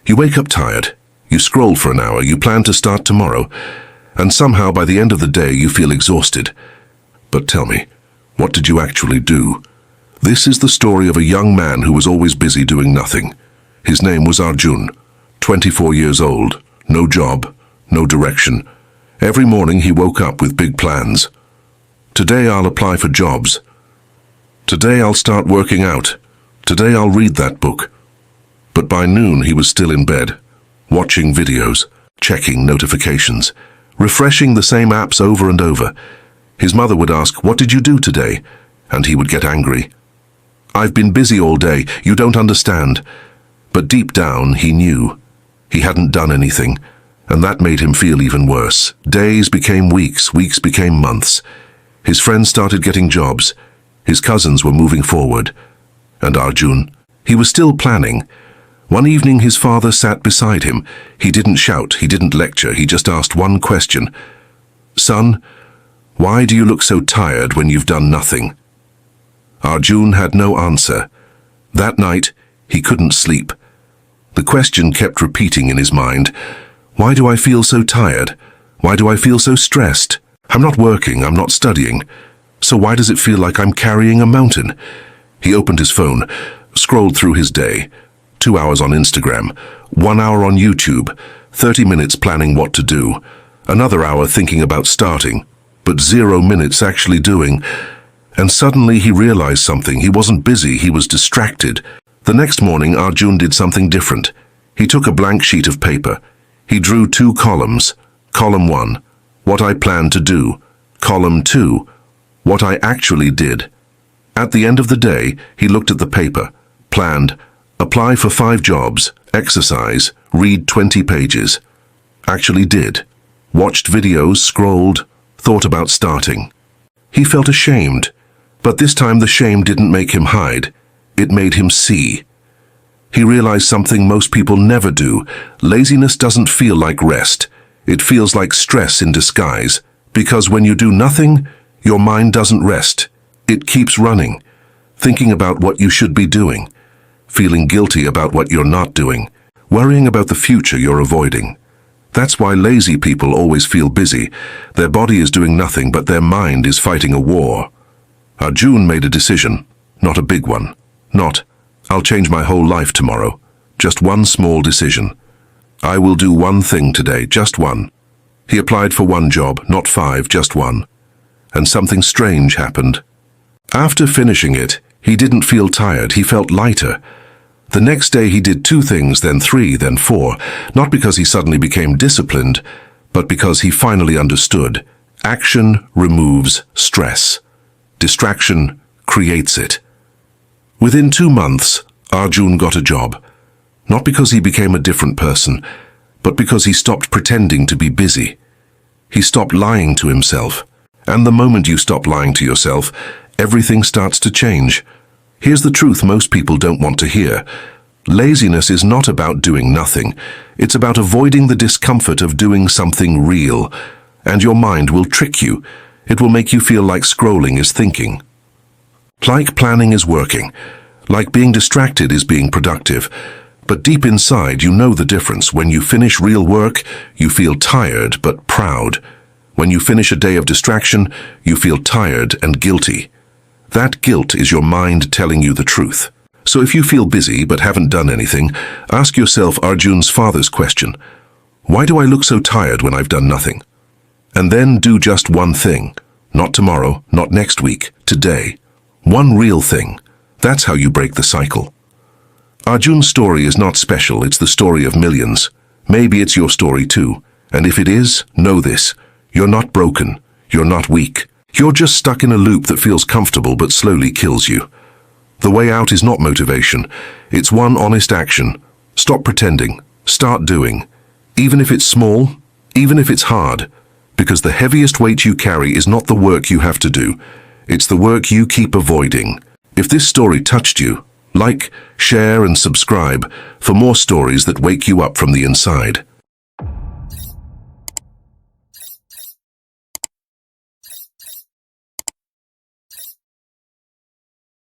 You wake up tired, you scroll for an hour, you plan to start tomorrow, and somehow by the end of the day you feel exhausted. But tell me, what did you actually do? This is the story of a young man who was always busy doing nothing. His name was Arjun, 24 years old, no job, no direction. Every morning he woke up with big plans. Today I'll apply for jobs. Today I'll start working out. Today I'll read that book. But by noon he was still in bed, watching videos, checking notifications, refreshing the same apps over and over. His mother would ask, "What did you do today?" And he would get angry. "I've been busy all day, you don't understand." But deep down he knew. He hadn't done anything, and that made him feel even worse. Days became weeks, weeks became months. His friends started getting jobs. His cousins were moving forward. And Arjun, he was still planning. One evening his father sat beside him. He didn't shout, he didn't lecture, he just asked one question. "Son, why do you look so tired when you've done nothing?" Arjun had no answer. That night, he couldn't sleep. The question kept repeating in his mind. Why do I feel so tired? Why do I feel so stressed? I'm not working, I'm not studying. So why does it feel like I'm carrying a mountain? He opened his phone, scrolled through his day. 2 hours on Instagram, 1 hour on YouTube, 30 minutes planning what to do, another hour thinking about starting, but 0 minutes actually doing. And suddenly he realized something. He wasn't busy, he was distracted. The next morning Arjun did something different. He took a blank sheet of paper. He drew 2 columns. Column 1, what I planned to do. Column 2, what I actually did. At the end of the day, he looked at the paper, planned, apply for 5 jobs, exercise, read 20 pages. Actually did. Watched videos, scrolled, thought about starting. He felt ashamed, but this time the shame didn't make him hide. It made him see. He realized something most people never do. Laziness doesn't feel like rest. It feels like stress in disguise, because when you do nothing, your mind doesn't rest. It keeps running, thinking about what you should be doing, feeling guilty about what you're not doing, worrying about the future you're avoiding. That's why lazy people always feel busy. Their body is doing nothing, but their mind is fighting a war. Arjun made a decision, not a big one. Not, I'll change my whole life tomorrow. Just one small decision. I will do one thing today, just one. He applied for 1 job, not 5, just 1. And something strange happened. After finishing it, he didn't feel tired, he felt lighter. The next day he did 2 things, then 3, then 4, not because he suddenly became disciplined, but because he finally understood. Action removes stress. Distraction creates it. Within 2 months, Arjun got a job. Not because he became a different person, but because he stopped pretending to be busy. He stopped lying to himself. And the moment you stop lying to yourself, everything starts to change. Here's the truth most people don't want to hear. Laziness is not about doing nothing. It's about avoiding the discomfort of doing something real. And your mind will trick you. It will make you feel like scrolling is thinking. Like planning is working. Like being distracted is being productive. But deep inside, you know the difference. When you finish real work, you feel tired but proud. When you finish a day of distraction, you feel tired and guilty. That guilt is your mind telling you the truth. So if you feel busy but haven't done anything, ask yourself Arjun's father's question. Why do I look so tired when I've done nothing? And then do just one thing. Not tomorrow, not next week, today. One real thing. That's how you break the cycle. Arjun's story is not special, it's the story of millions. Maybe it's your story too. And if it is, know this. You're not broken. You're not weak. You're just stuck in a loop that feels comfortable but slowly kills you. The way out is not motivation. It's one honest action. Stop pretending. Start doing. Even if it's small, even if it's hard. Because the heaviest weight you carry is not the work you have to do. It's the work you keep avoiding. If this story touched you, like, share and subscribe for more stories that wake you up from the inside.